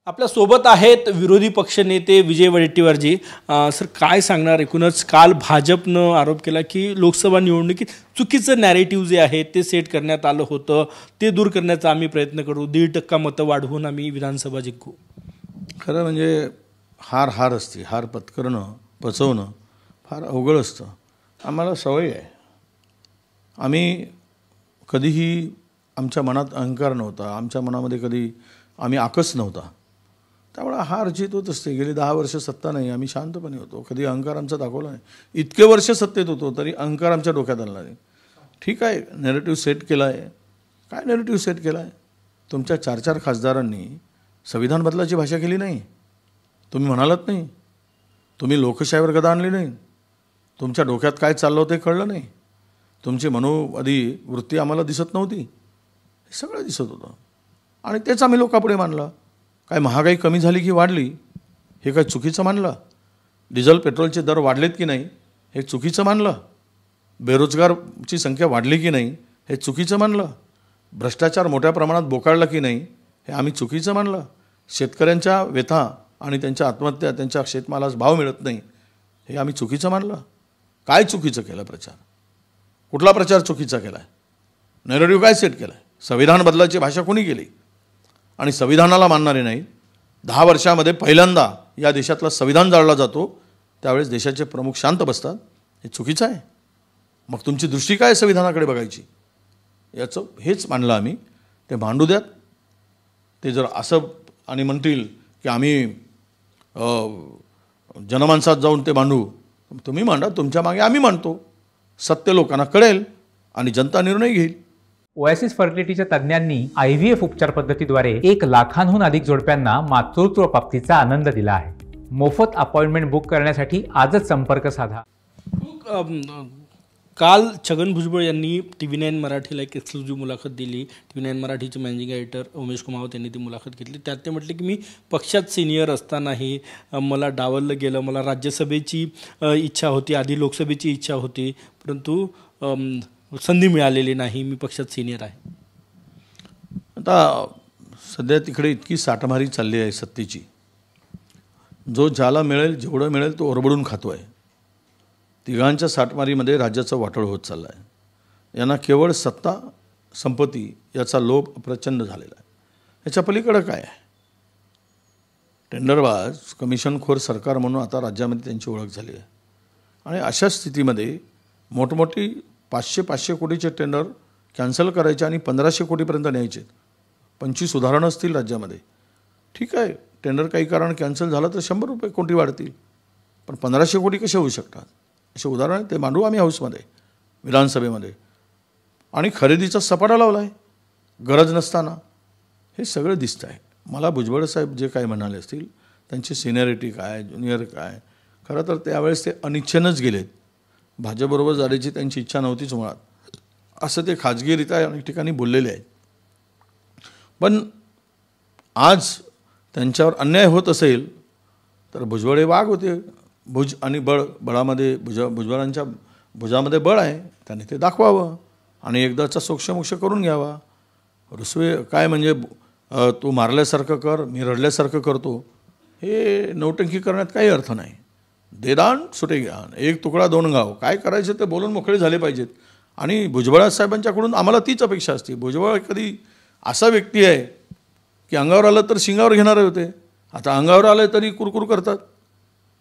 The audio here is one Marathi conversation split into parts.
आपल्या सोबत आहेत विरोधी पक्षनेते विजय वडेट्टीवारजी. सर, काय सांगणार? एकूणच काल भाजपनं आरोप केला की लोकसभा निवडणुकीत चुकीचं नॅरेटिव्ह जे आहे ते सेट करण्यात आलं होतं, ते दूर करण्याचा आम्ही प्रयत्न करू, 1.5% मतं वाढवून आम्ही विधानसभा जिंकू. खरं म्हणजे हार असते. हार पत्करणं पचवणं फार अवघड असतं. आम्हाला सवय आहे. आम्ही कधीही आमच्या मनात अहंकार नव्हता, आमच्या मनामध्ये कधी आम्ही आकस नव्हता. त्यामुळे हार जीत होत असते. गेली 10 वर्ष सत्ता नाही, आम्ही शांतपणे होतो. कधी अहंकार आमचा दाखवला नाही. इतके वर्ष सत्तेत होतो तरी अहंकार आमच्या डोक्यात आला नाही. ठीक आहे, नॅरेटिव्ह सेट केला आहे. काय नॅरेटिव्ह सेट केला आहे? तुमच्या 4 खासदारांनी संविधान बदलाची भाषा केली नाही. तुम्ही म्हणालात नाही. तुम्ही लोकशाहीवर गदा आणली नाही. तुमच्या डोक्यात काय चाललं होतं ते कळलं नाही. तुमची मनोवादी वृत्ती आम्हाला दिसत नव्हती. हे सगळं दिसत होतं आणि तेच आम्ही लोकांपुढे मांडलं. काय महागाई कमी झाली की वाढली हे काय चुकीचं मानलं? डिझेल पेट्रोलचे दर वाढलेत की नाही हे चुकीचं मानलं? बेरोजगारची संख्या वाढली की नाही हे चुकीचं मानलं? भ्रष्टाचार मोठ्या प्रमाणात बोकाळला की नाही हे आम्ही चुकीचं मानलं? शेतकऱ्यांच्या व्यथा आणि त्यांच्या आत्महत्या, त्यांच्या शेतमालास भाव मिळत नाही हे आम्ही चुकीचं मानलं? काय चुकीचं केलं? प्रचार कुठला प्रचार चुकीचा केला आहे? नॅरेटिव्ह काय सेट केला आहे? संविधान बदलाची भाषा कोणी केली? आणि संविधानाला मानणारे नाही. 10 वर्षामध्ये पहिल्यांदा या देशातला संविधान जाळला जातो, त्यावेळेस देशाचे प्रमुख शांत बसतात. हे चुकीचं आहे. मग तुमची दृष्टी काय संविधानाकडे बघायची? याचं हेच मांडलं आम्ही. ते मांडू द्यात. ते जर असं आणि म्हणतील की आम्ही जनमानसात जाऊन ते मांडू, तुम्ही मांडा. तुमच्या मागे आम्ही मांडतो. सत्य लोकांना कळेल आणि जनता निर्णय घेईल. ओएसिस फर्टिलिटीच्या तज्ज्ञांनी IVF उपचार पद्धतीद्वारे 1 लाखांहून अधिक जोडप्यांना मातृत्व प्राप्तीचा आनंद दिला आहे. मोफत अपॉइंटमेंट बुक करण्यासाठी आजच संपर्क साधा. काल छगन भुजबळ यांनी TV9 मराठीला एक एक्सक्लुझिव्ह मुलाखत दिली. TV9 मराठीचे मॅनेजिंग एडिटर उमेश कुमावत यांनी ती मुलाखत घेतली. त्यात ते म्हटले की मी पक्षात सिनियर असतानाही मला डावललं गेलं. मला राज्यसभेची इच्छा होती, आधी लोकसभेची इच्छा होती, परंतु संधी मिळालेली नाही. मी पक्षात सिनियर आहे. आता सध्या तिकडे इतकी साठमारी चालली आहे सत्तेची. जो ज्याला मिळेल, जेवढं मिळेल तो ओरबडून खातो आहे. तिघांच्या साठमारीमध्ये राज्याचं वाटोळ होत चाललं आहे. यांना केवळ सत्ता संपत्ती याचा लोभ प्रचंड झालेला आहे. याच्या पलीकडं काय आहे? टेंडरबाज कमिशनखोर सरकार म्हणून आता राज्यामध्ये त्यांची ओळख झाली आहे. आणि अशा स्थितीमध्ये मोठमोठी 500 कोटीचे टेंडर कॅन्सल करायचे आणि 1500 कोटीपर्यंत न्यायचे. 25 उदाहरणं असतील राज्यामध्ये. ठीक आहे, टेंडर काही कारण कॅन्सल झालं तर 100 कोटी वाढतील, पण 1500 कोटी कसे होऊ शकतात? असे उदाहरण ते मांडू आम्ही हाऊसमध्ये, विधानसभेमध्ये. आणि खरेदीचा सपाटा लावला आहे गरज नसताना. हे सगळं दिसतं आहे. मला भुजबळ साहेब जे काय म्हणाले असतील, त्यांची सिनियरिटी काय, ज्युनियर काय, खरं तर त्यावेळेस ते अनिच्छेनंच गेलेत. भाजपबरोबर जाण्याची त्यांची इच्छा नव्हतीच मुळात, असं ते खाजगीरित्या अनेक ठिकाणी बोललेले आहेत. पण आज त्यांच्यावर अन्याय होत असेल तर भुजबळ हे वाघ होते. भुज आणि बळामध्ये भुजबळांच्या भुजामध्ये बळ आहे, त्यांनी ते दाखवावं आणि एकदाचा सोक्षमोक्ष करून घ्यावा. रुसवे काय म्हणजे तू मारल्यासारखं कर, मी रडल्यासारखं करतो, हे नौटंकी करण्यात काही अर्थ नाही. देदान सुटे ज्ञान, 1 तुकडा 2 गाव. काय करायचं ते बोलून मोकळे झाले पाहिजेत. आणि भुजबळ साहेबांच्याकडून आम्हाला तीच अपेक्षा असते. भुजबळ कधी असा व्यक्ती आहे की अंगावर आलं तर शिंगावर घेणारे होते, आता अंगावर आलं तरी कुरकुर करतात.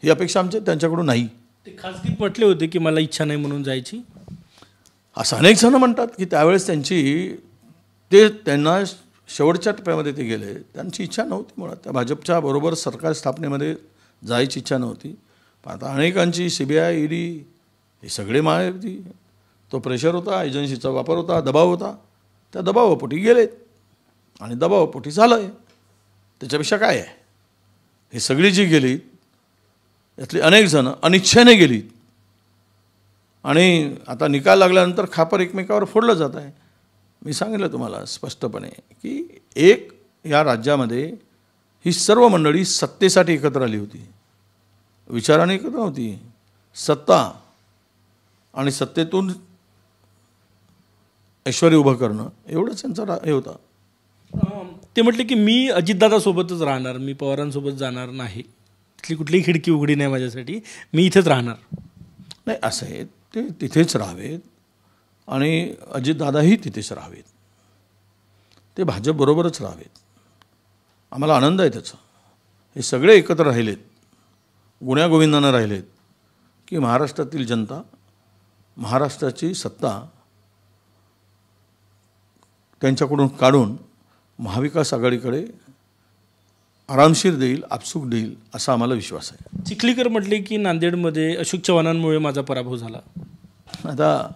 ही अपेक्षा आमच्या त्यांच्याकडून नाही. ते खासगीत म्हटले होते की मला इच्छा नाही म्हणून जायची, असं अनेक जण म्हणतात की त्यावेळेस त्यांना शेवटच्या टप्प्यामध्ये ते गेले. त्यांची इच्छा नव्हती मुळात. त्या भाजपच्या बरोबर सरकार स्थापनेमध्ये जायची इच्छा नव्हती. पण आता अनेकांची CBI ED हे सगळे माहिती, तो प्रेशर होता, एजन्सीचा वापर होता, दबाव होता. त्या दबावापोटी गेलेत आणि दबावापोटी झालं आहे. त्याच्यापेक्षा काय आहे? हे सगळी जी गेली यातली अनेक जण अनिच्छेने गेली आणि आता निकाल लागल्यानंतर खापर एकमेकावर फोडलं जात आहे. मी सांगितलं तुम्हाला स्पष्टपणे की या राज्यामध्ये ही सर्व मंडळी सत्तेसाठी एकत्र आली होती, विचाराने एकत्र नव्हती. सत्ता आणि सत्तेतून ऐश्वर्य उभं करणं एवढंच त्यांचा हे होता. ते म्हटले की मी अजितदादासोबतच राहणार, मी पवारांसोबत जाणार नाही, तिथली कुठलीही खिडकी उघडी नाही माझ्यासाठी, मी इथेच राहणार. नाही, असं आहे, ते तिथेच राहावेत आणि अजितदादाही तिथेच राहावेत, ते भाजपबरोबरच राहावेत. आम्हाला आनंद आहे त्याचा. हे सगळे एकत्र राहिलेत, गुण्यागोविंदानं राहिलेत की महाराष्ट्रातील जनता महाराष्ट्राची सत्ता त्यांच्याकडून काढून महाविकास आघाडीकडे आरामशीर देईल, आपसूक देईल असा आम्हाला विश्वास आहे. चिखलीकर म्हटले की नांदेडमध्ये अशोक चव्हाणांमुळे माझा पराभव झाला. आता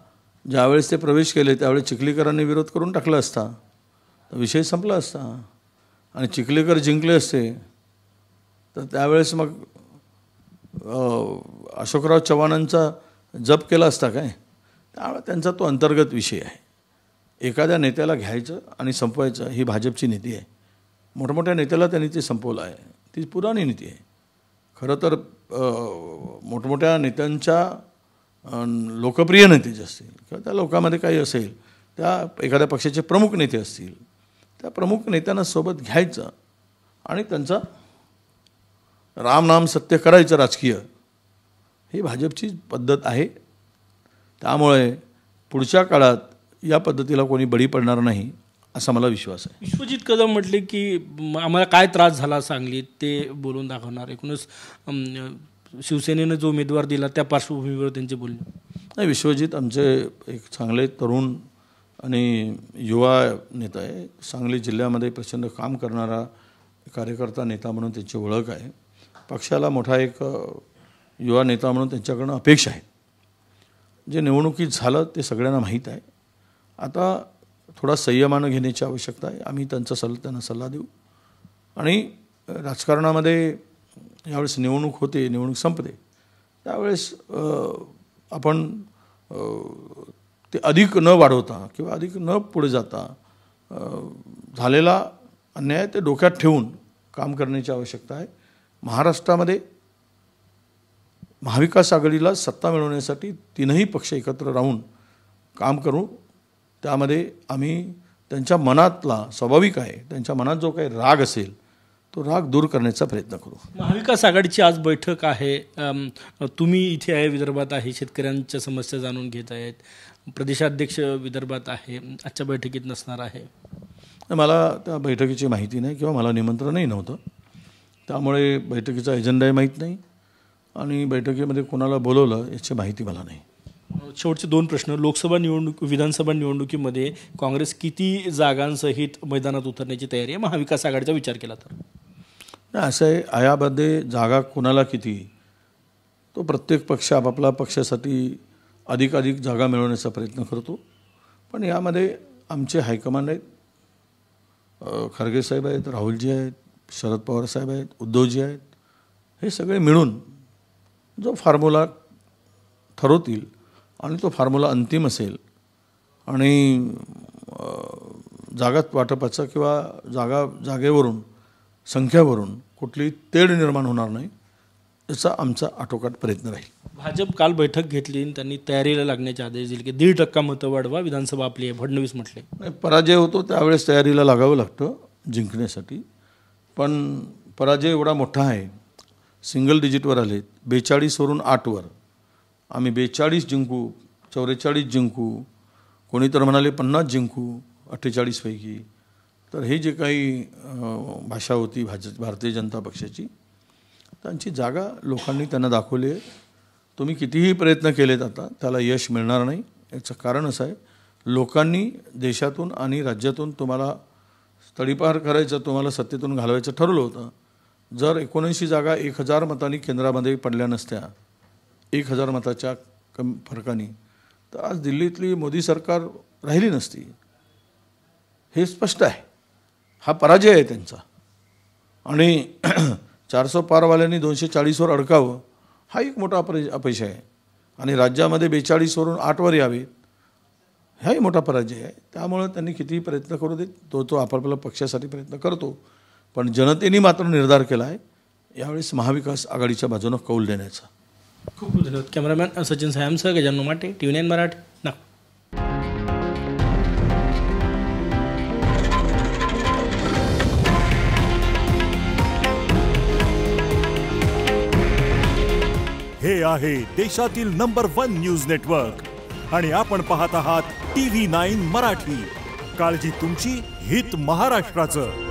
ज्यावेळेस ते प्रवेश केले त्यावेळेस चिखलीकरांनी विरोध करून टाकला असता तर विषय संपला असता आणि चिखलीकर जिंकले असते तर त्यावेळेस मग अशोकराव चव्हाणांचा जप केला असता काय. त्यामुळे त्यांचा तो अंतर्गत विषय आहे. एखाद्या नेत्याला घ्यायचं आणि संपवायचं ही भाजपची नीती आहे. मोठमोठ्या नेत्याला त्यांनी ते संपवलं आहे, ती पुराणी नीती आहे. खरं तर मोठमोठ्या नेत्यांच्या लोकप्रिय नेते जे असतील किंवा त्या लोकांमध्ये काही असेल, त्या एखाद्या पक्षाचे प्रमुख नेते असतील, त्या प्रमुख नेत्यांना सोबत घ्यायचं आणि त्यांचा रामनाम सत्य करायचं राजकीय, ही भाजपची पद्धत आहे. त्यामुळे पुढच्या काळात या पद्धतीला कोणी बळी पडणार नाही असा मला विश्वास आहे. विश्वजित कदम म्हटले की आम्हाला काय त्रास झाला सांगलीत ते बोलून दाखवणार. एकूणच शिवसेनेनं जो उमेदवार दिला त्या पार्श्वभूमीवर त्यांचे बोलणे. नाही, विश्वजित आमचे एक चांगले तरुण आणि युवा नेता आहे. सांगली जिल्ह्यामध्ये प्रचंड काम करणारा कार्यकर्ता नेता म्हणून त्यांची ओळख आहे. पक्षाला मोठा एक युवा नेता म्हणून त्यांच्याकडून अपेक्षा आहे. जे निवडणुकीत झालं ते सगळ्यांना माहीत आहे. आता थोडा संयमानं घेण्याची आवश्यकता आहे. आम्ही त्यांना सल्ला देऊ आणि राजकारणामध्ये यावेळेस निवडणूक होते, निवडणूक संपते, त्यावेळेस आपण ते अधिक न वाढवता किंवा अधिक न पुढे जाता झालेला अन्याय ते डोक्यात ठेवून काम करण्याची आवश्यकता आहे. महाराष्ट्रामध्ये महाविकास आघाडीला सत्ता मिळवण्यासाठी तीनही पक्ष एकत्र राहून काम करू. त्यामध्ये आम्ही त्यांच्या मनातला, स्वाभाविक आहे, त्यांच्या मनात जो काही राग असेल तो राग दूर करण्याचा प्रयत्न करू. महाविकास आघाडीची आज बैठक आहे. तुम्ही इथे आहे, विदर्भात आहे, शेतकऱ्यांच्या समस्या जाणून घेत आहेत, प्रदेशाध्यक्ष विदर्भात आहे, आजच्या बैठकीत नसणार आहे. मला त्या बैठकीची माहिती नाही किंवा मला निमंत्रणही नव्हतं, त्यामुळे बैठकीचा एजेंडाही माहीत नाही आणि बैठकीमध्ये कोणाला बोलवलं याची माहिती मला नाही. शेवटचे दोन प्रश्न. लोकसभा निवडणूक, विधानसभा निवडणुकीमध्ये काँग्रेस किती जागांसहित मैदानात उतरण्याची तयारी आहे महाविकास आघाडीचा विचार केला तर? नाही, असं आहे, आयामध्ये जागा कोणाला किती तो प्रत्येक पक्ष आपापल्या पक्षासाठी अधिकाधिक जागा मिळवण्याचा प्रयत्न करतो. पण यामध्ये आमचे हायकमांड आहेत, खरगे साहेब आहेत, राहुलजी आहेत, शरद पवार साहेब आहेत, उद्धवजी आहेत, हे सगळे मिळून जो फॉर्म्युला ठरवतील आणि तो फॉर्म्युला अंतिम असेल आणि जागा वाटपाचा किंवा जागेवरून, संख्यावरून कुठली तेढ निर्माण होणार नाही याचा आमचा आटोकाट प्रयत्न राहील. भाजप काल बैठक घेतली आणि त्यांनी तयारीला लागण्याचे आदेश दिले की 1.5% मतं वाढवा, विधानसभा आपली आहे, फडणवीस म्हटले. पराजय होतो त्यावेळेस तयारीला लागावं लागतं जिंकण्यासाठी, पण पराजय एवढा मोठा आहे, सिंगल डिजिटवर आलेत, 42वरून 8वर. आम्ही 42 जिंकू, 44 जिंकू, कोणी तर म्हणाले 50 जिंकू 48पैकी. तर हे जे काही भाषा होती भारतीय जनता पक्षाची, त्यांची जागा लोकांनी त्यांना दाखवली आहे. तुम्ही कितीही प्रयत्न केलेत आता त्याला यश मिळणार नाही. याचं कारण असं आहे, लोकांनी देशातून आणि राज्यातून तुम्हाला तडीपार करायचं, तुम्हाला सत्तेतून घालवायचं ठरवलं होतं. जर 79 जागा 1000 मतांनी केंद्रामध्ये पडल्या नसत्या, 1000 मताच्या फरकाने, तर आज दिल्लीतली मोदी सरकार राहिली नसती. हे स्पष्ट आहे. हा पराजय आहे त्यांचा. आणि 400 पारवाल्यांनी 240वर अडकावं हा एक मोठा अपयश आहे. आणि राज्यामध्ये 42वरून 8वर यावे हाही मोठा पराजय आहे. त्यामुळे त्यांनी कितीही प्रयत्न करू देत, तो आपापल्या पक्षासाठी प्रयत्न करतो. पण जनतेने मात्र निर्धार केला आहे यावेळेस महाविकास आघाडीच्या बाजूनं कौल देण्याचा. खूप खूप धन्यवाद. कॅमेरामॅन सचिन सायमसह गजानन माटे, TV9 मराठी, नागपूर. हे आहे देशातील नंबर 1 न्यूज नेटवर्क आणि आपण पाहत आहात TV9 मराठी. काळजी तुमची, हित महाराष्ट्राचं.